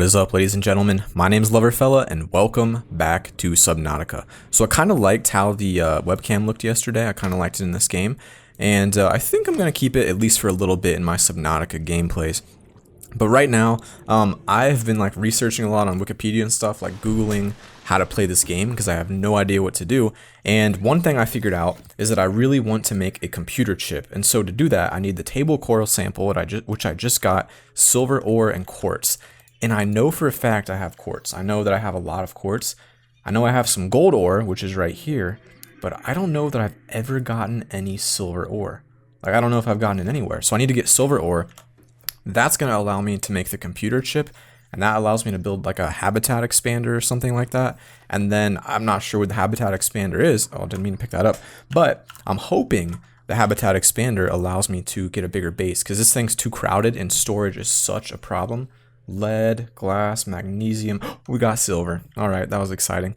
What is up, ladies and gentlemen? My name is Loverfella, and welcome back to Subnautica. So I kind of liked how the webcam looked yesterday. I kind of liked it in this game, and I think I'm going to keep it at least for a little bit in my Subnautica gameplays. But right now, I've been like researching a lot on Wikipedia and stuff, like Googling how to play this game because I have no idea what to do. And one thing I figured out is that I really want to make a computer chip. And so to do that, I need the table coral sample, which I just got, silver ore, and quartz. And I know for a fact I have quartz. I know that I have a lot of quartz. I know I have some gold ore, which is right here, but I don't know that I've ever gotten any silver ore. Like, I don't know if I've gotten it anywhere. So I need to get silver ore. That's going to allow me to make the computer chip, and that allows me to build like a habitat expander or something like that. And then I'm not sure what the habitat expander is. Oh, I didn't mean to pick that up. But I'm hoping the habitat expander allows me to get a bigger base because this thing's too crowded and storage is such a problem. Lead, glass, magnesium. We got silver. All right, that was exciting.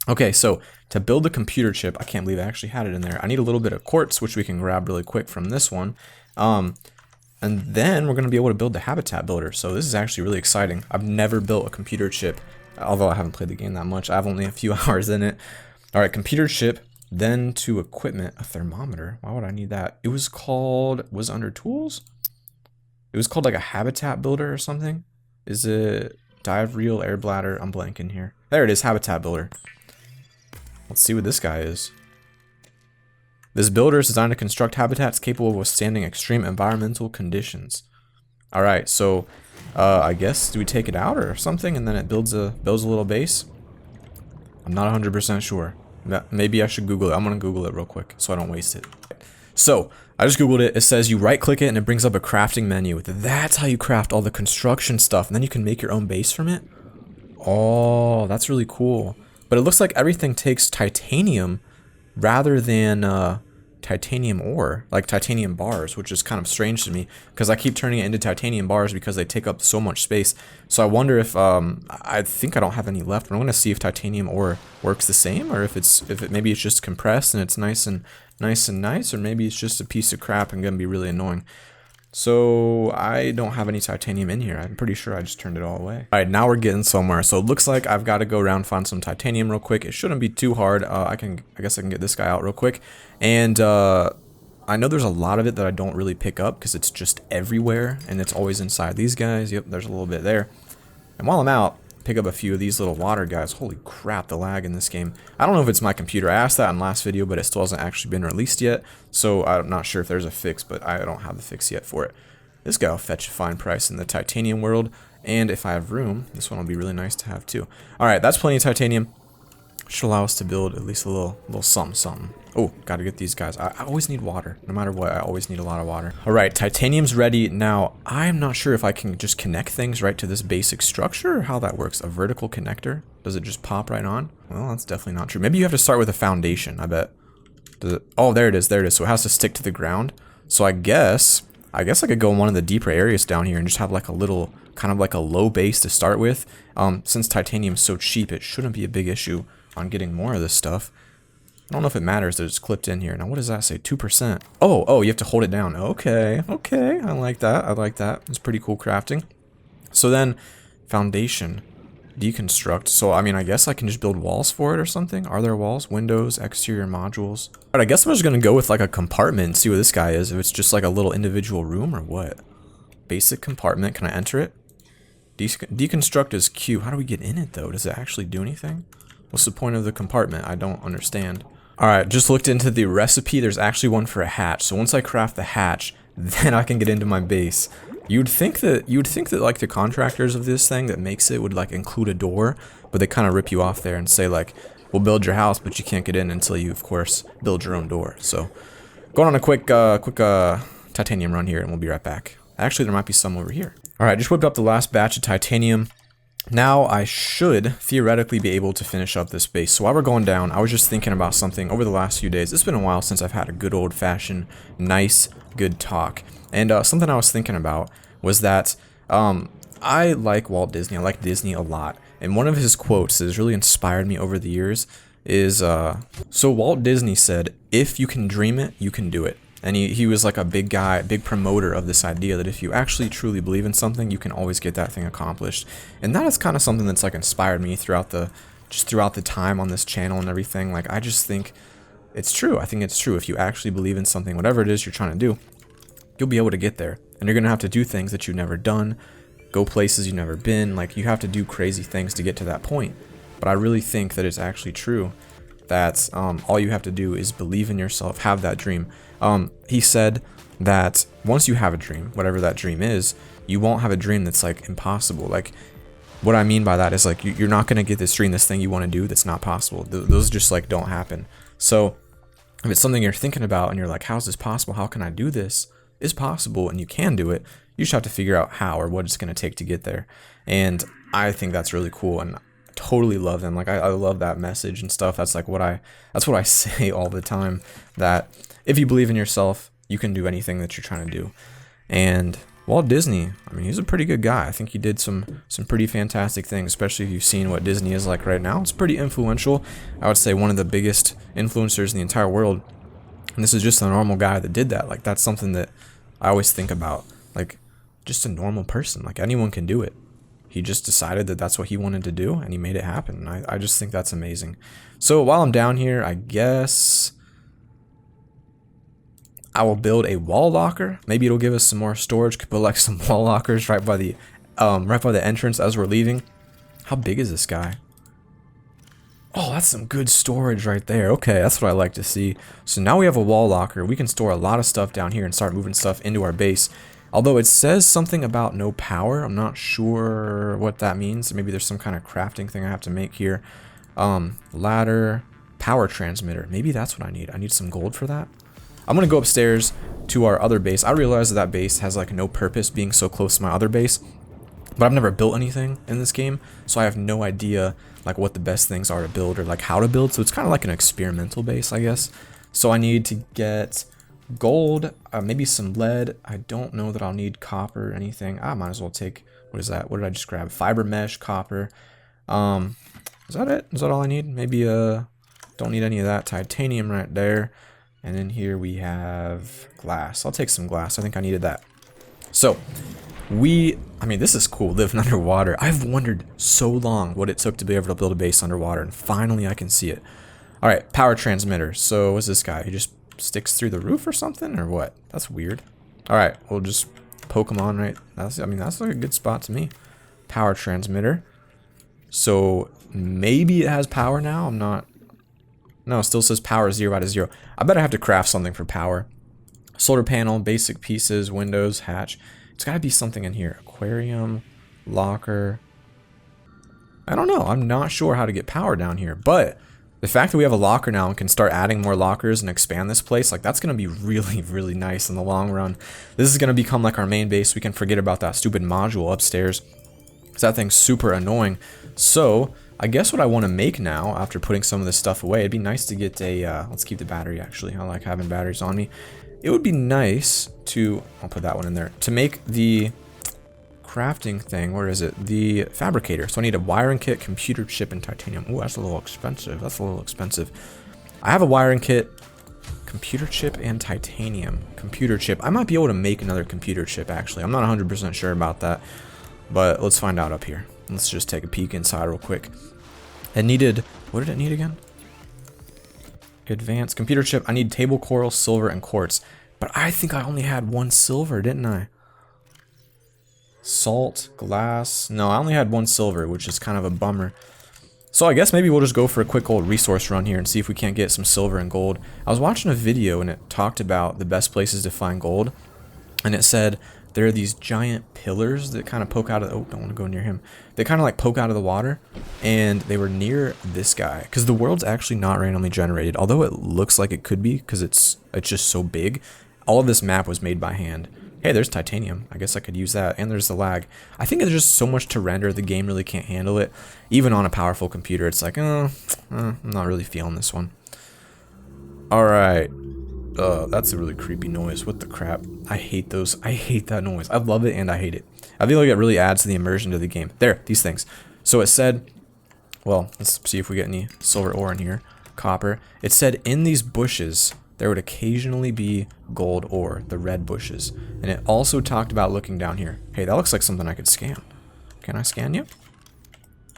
Okay, so to build the computer chip, I can't believe I actually had it in there. I need a little bit of quartz, which we can grab really quick from this one. And then we're going to be able to build the habitat builder. So this is actually really exciting. I've never built a computer chip, although I haven't played the game that much. I have only a few hours in it. All right, computer chip, then to equipment, a thermometer. Why would I need that? It was called, was it under tools? It was called like a habitat builder or something. Is it dive reel, air bladder? I'm blanking here. There it is, habitat builder. Let's see what this guy is. This builder is designed to construct habitats capable of withstanding extreme environmental conditions. All right, so I guess do we take it out or something, and then it builds a little base? I'm not 100% sure. Maybe I should Google it. I'm gonna Google it real quick so I don't waste it. So I just Googled it. It says you right-click it and it brings up a crafting menu. That's how you craft all the construction stuff, and then you can make your own base from it. Oh, that's really cool. But it looks like everything takes titanium rather than titanium ore, like titanium bars, which is kind of strange to me because I keep turning it into titanium bars because they take up so much space. So I wonder if I think I don't have any left, but I'm gonna see if titanium ore works the same, or if maybe it's just compressed and it's nice, or maybe it's just a piece of crap and gonna be really annoying. So I don't have any titanium in here. I'm pretty sure I just turned it all away. All right, now we're getting somewhere. So it looks like I've got to go around and find some titanium real quick. It shouldn't be too hard. I guess I can get this guy out real quick. And I know there's a lot of it that I don't really pick up because it's just everywhere and it's always inside these guys. Yep, there's a little bit there. And while I'm out, pick up a few of these little water guys. Holy crap, the lag in this game. I don't know if it's my computer. I asked that in last video, but it still hasn't actually been released yet. So I'm not sure if there's a fix, but I don't have the fix yet for it. This guy will fetch a fine price in the titanium world. And if I have room, this one will be really nice to have too. All right, that's plenty of titanium. Should allow us to build at least a little something. Oh, gotta get these guys. I always need water. No matter what, I always need a lot of water. All right, titanium's ready. Now, I'm not sure if I can just connect things right to this basic structure or how that works. A vertical connector? Does it just pop right on? Well, that's definitely not true. Maybe you have to start with a foundation, I bet. Does it? Oh, there it is. There it is. So it has to stick to the ground. So I guess I could go in one of the deeper areas down here and just have like a little, kind of like a low base to start with. Since titanium's so cheap, it shouldn't be a big issue on getting more of this stuff. I don't know if it matters that it's clipped in here. Now, what does that say? 2%. Oh, you have to hold it down. Okay. I like that. I like that. It's pretty cool crafting. So then, foundation, deconstruct. So, I mean, I guess I can just build walls for it or something. Are there walls? Windows, exterior modules. All right, I guess I'm just going to go with like a compartment and see what this guy is. If it's just like a little individual room or what. Basic compartment. Can I enter it? Deconstruct is Q. How do we get in it, though? Does it actually do anything? What's the point of the compartment? I don't understand. All right, just looked into the recipe. There's actually one for a hatch. So once I craft the hatch, then I can get into my base. You'd think that like the contractors of this thing that makes it would like include a door, but they kind of rip you off there and say like, we'll build your house, but you can't get in until you, of course, build your own door. So going on a quick titanium run here, and we'll be right back. Actually, there might be some over here. All right, just whipped up the last batch of titanium. Now I should theoretically be able to finish up this base. So while we're going down, I was just thinking about something over the last few days. It's been a while since I've had a good old-fashioned, nice, good talk. And something I was thinking about was that I like Walt Disney. I like Disney a lot. And one of his quotes that has really inspired me over the years is, so Walt Disney said, if you can dream it, you can do it. And he was like a big guy, big promoter of this idea that if you actually truly believe in something, you can always get that thing accomplished. And that is kind of something that's like inspired me throughout the time on this channel and everything. Like, I just think it's true. I think it's true. If you actually believe in something, whatever it is you're trying to do, you'll be able to get there. And you're going to have to do things that you've never done, go places you've never been. Like, you have to do crazy things to get to that point. But I really think that it's actually true that all you have to do is believe in yourself, have that dream. He said that once you have a dream, whatever that dream is, you won't have a dream that's like impossible. Like, what I mean by that is like you're not going to get this dream, this thing you want to do that's not possible. Those just like don't happen. So if it's something you're thinking about and you're like, how's this possible? How can I do this? It's possible and you can do it. You just have to figure out how or what it's going to take to get there. And I think that's really cool. And totally love them. Like, I love that message and stuff. That's like that's what I say all the time, that if you believe in yourself, you can do anything that you're trying to do. And Walt Disney, I mean, he's a pretty good guy. I think he did some pretty fantastic things, especially if you've seen what Disney is like right now. It's pretty influential. I would say one of the biggest influencers in the entire world. And this is just a normal guy that did that. Like, that's something that I always think about. Like, just a normal person. Like, anyone can do it. He just decided that that's what he wanted to do, and he made it happen. I just think that's amazing. So while I'm down here, I guess I will build a wall locker. Maybe it'll give us some more storage. Could put like some wall lockers right by the entrance as we're leaving. How big is this guy? Oh, that's some good storage right there. Okay, that's what I like to see. So now we have a wall locker. We can store a lot of stuff down here and start moving stuff into our base. Although it says something about no power. I'm not sure what that means. Maybe there's some kind of crafting thing I have to make here. Ladder, power transmitter. Maybe that's what I need. I need some gold for that. I'm going to go upstairs to our other base. I realize that base has like no purpose being so close to my other base. But I've never built anything in this game, so I have no idea like what the best things are to build or like how to build. So it's kind of like an experimental base, I guess. So I need to get gold, maybe some lead. I don't know that I'll need copper or anything. I might as well take, what is that? What did I just grab? Fiber mesh, copper. Is that it? Is that all I need? Maybe don't need any of that. Titanium right there. And then here we have glass. I'll take some glass. I think I needed that. So I mean, this is cool, living underwater. I've wondered so long what it took to be able to build a base underwater, and finally I can see it. All right, power transmitter. So what's this guy? He just sticks through the roof or something, or what? That's weird. All right, we'll just poke him on right. I mean, that's like a good spot to me. Power transmitter. So maybe it has power now. I'm not. No, it still says power 0 out of 0. I bet I have to craft something for power. Solar panel, basic pieces, windows, hatch. It's got to be something in here. Aquarium, locker. I don't know. I'm not sure how to get power down here. But the fact that we have a locker now and can start adding more lockers and expand this place, like, that's going to be really, really nice in the long run. This is going to become like our main base. We can forget about that stupid module upstairs, because that thing's super annoying. So I guess what I want to make now, after putting some of this stuff away, it'd be nice to get a, let's keep the battery actually. I like having batteries on me. It would be nice to, I'll put that one in there, to make the crafting thing, where is it? The fabricator. So I need a wiring kit, computer chip, and titanium. Ooh, that's a little expensive. That's a little expensive. I have a wiring kit, computer chip, and titanium. Computer chip. I might be able to make another computer chip, actually. I'm not 100% sure about that, but let's find out up here. Let's just take a peek inside real quick. It needed, what did it need again? Advanced computer chip. I need table coral, silver, and quartz. But I think I only had one silver, didn't I? Salt, glass. No, I only had one silver, which is kind of a bummer. So I guess maybe we'll just go for a quick old resource run here and see if we can't get some silver and gold. I was watching a video and it talked about the best places to find gold. And it said there are these giant pillars that kind of poke out of the, oh, don't want to go near him. They kind of like poke out of the water, and they were near this guy, because the world's actually not randomly generated, although it looks like it could be because it's just so big. All of this map was made by hand. Hey, there's titanium. I guess I could use that. And there's the lag. I think there's just so much to render. The game really can't handle it. Even on a powerful computer, it's like, I'm not really feeling this one. All right. That's a really creepy noise. What the crap? I hate those. I hate that noise. I love it and I hate it. I feel like it really adds to the immersion to the game. There, these things. So it said, well, let's see if we get any silver ore in here. Copper. It said in these bushes there would occasionally be gold ore, the red bushes. And it also talked about looking down here. Hey, that looks like something I could scan. Can I scan you?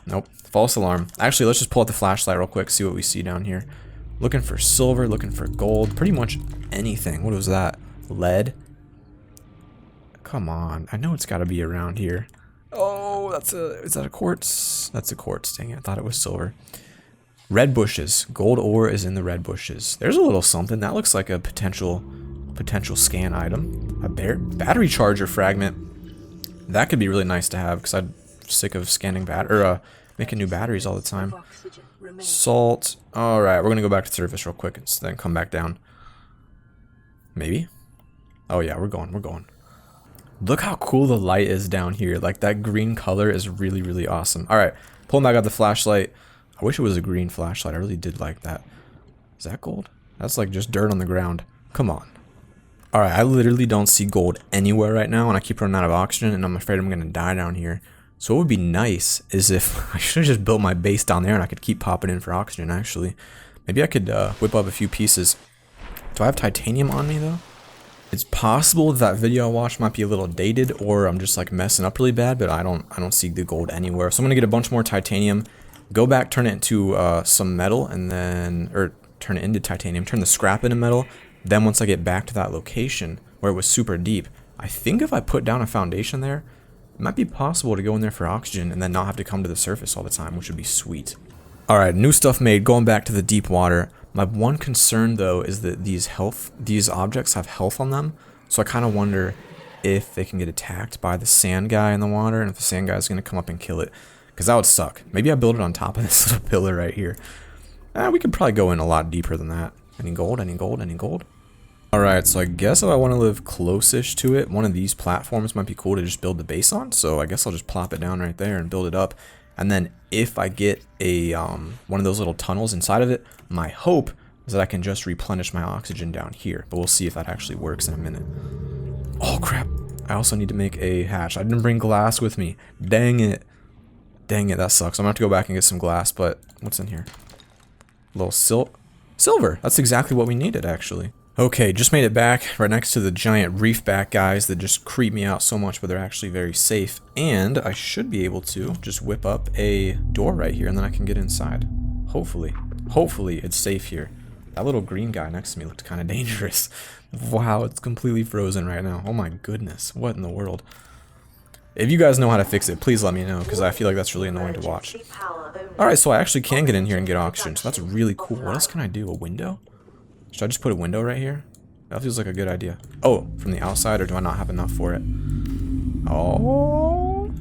Nope. False alarm. Actually, let's just pull out the flashlight real quick, see what we see down here. Looking for silver, looking for gold, pretty much anything. What was that? Lead? Come on. I know it's got to be around here. Oh, is that a quartz? That's a quartz. Dang it. I thought it was silver. Red bushes. Gold ore is in the red bushes. There's a little something. That looks like a potential scan item. A battery charger fragment. That could be really nice to have because I'm sick of scanning making new batteries all the time. Salt. Alright, we're going to go back to surface real quick and then come back down. Maybe? Oh yeah, we're going. Look how cool the light is down here. Like, that green color is really, really awesome. Alright, pulling back out the flashlight. I wish it was a green flashlight. I really did like that. Is that gold? That's like just dirt on the ground. Come on. Alright, I literally don't see gold anywhere right now, and I keep running out of oxygen, and I'm afraid I'm going to die down here. So what would be nice is if I should have just built my base down there and I could keep popping in for oxygen, actually. Maybe I could whip up a few pieces. Do I have titanium on me, though? It's possible that video I watched might be a little dated, or I'm just like messing up really bad, but I don't see the gold anywhere. So I'm gonna get a bunch more titanium, go back, turn it into some metal, and then, or turn it into titanium, turn the scrap into metal. Then once I get back to that location where it was super deep, I think if I put down a foundation there, it might be possible to go in there for oxygen and then not have to come to the surface all the time, which would be sweet. Alright, new stuff made, going back to the deep water. My one concern though is that these objects have health on them, so I kind of wonder if they can get attacked by the sand guy in the water, and if the sand guy is going to come up and kill it, because that would suck. Maybe I build it on top of this little pillar right here. We could probably go in a lot deeper than that. Any gold? Any gold? Any gold? Alright, so I guess if I want to live close-ish to it, one of these platforms might be cool to just build the base on, so I guess I'll just plop it down right there and build it up. And then if I get a one of those little tunnels inside of it, my hope is that I can just replenish my oxygen down here. But we'll see if that actually works in a minute. Oh crap, I also need to make a hatch. I didn't bring glass with me. Dang it. Dang it, that sucks. I'm gonna have to go back and get some glass, but what's in here? A little silver. That's exactly what we needed, actually. Okay, just made it back right next to the giant reefback guys that just creep me out so much, but they're actually very safe. And I should be able to just whip up a door right here, and then I can get inside. Hopefully. Hopefully it's safe here. That little green guy next to me looked kind of dangerous. Wow, it's completely frozen right now. Oh my goodness, what in the world? If you guys know how to fix it, please let me know, because I feel like that's really annoying to watch. Alright, so I actually can get in here and get oxygen, so that's really cool. What else can I do? A window? Should I just put a window right here? That feels like a good idea. Oh, from the outside, or do I not have enough for it? Oh,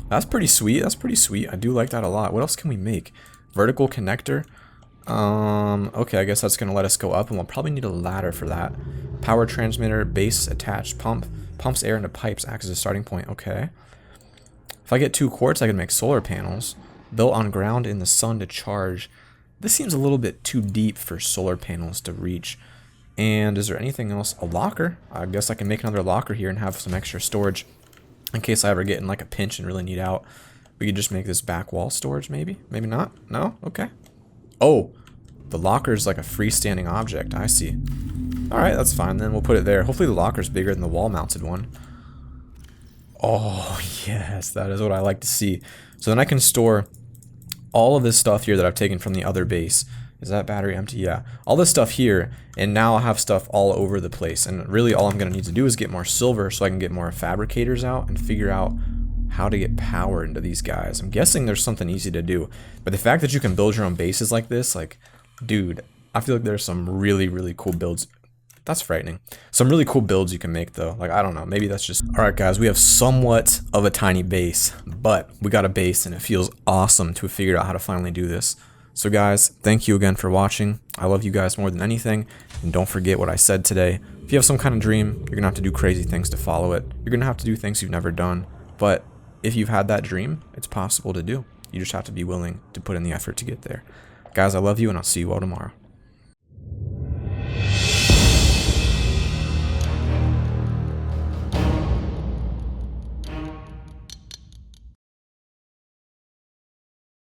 that's pretty sweet. That's pretty sweet. I do like that a lot. What else can we make? Vertical connector. Okay, I guess that's gonna let us go up, and we'll probably need a ladder for that. Power transmitter, base attached pump. Pumps air into pipes, acts as a starting point. Okay. If I get 2 quartz, I can make solar panels. Built on ground in the sun to charge. This seems a little bit too deep for solar panels to reach. And is there anything else? A locker. I guess I can make another locker here and have some extra storage in case I ever get in like a pinch and really need out. We could just make this back wall storage, maybe? Maybe not? No? Okay. Oh, the locker is like a freestanding object. I see. Alright, that's fine. Then we'll put it there. Hopefully the locker's bigger than the wall-mounted one. Oh, yes. That is what I like to see. So then I can store all of this stuff here that I've taken from the other base. Is that battery empty? Yeah. All this stuff here, and now I'll have stuff all over the place. And really all I'm going to need to do is get more silver so I can get more fabricators out and figure out how to get power into these guys. I'm guessing there's something easy to do. But the fact that you can build your own bases like this, like, dude, I feel like there's some really, really cool builds. That's frightening. Some really cool builds you can make though. Like, I don't know, maybe that's just... Alright guys, we have somewhat of a tiny base, but we got a base and it feels awesome to have figured out how to finally do this. So guys, thank you again for watching. I love you guys more than anything, and don't forget what I said today. If you have some kind of dream, you're gonna have to do crazy things to follow it. You're gonna have to do things you've never done, but if you've had that dream, it's possible to do. You just have to be willing to put in the effort to get there. Guys, I love you, and I'll see you all tomorrow.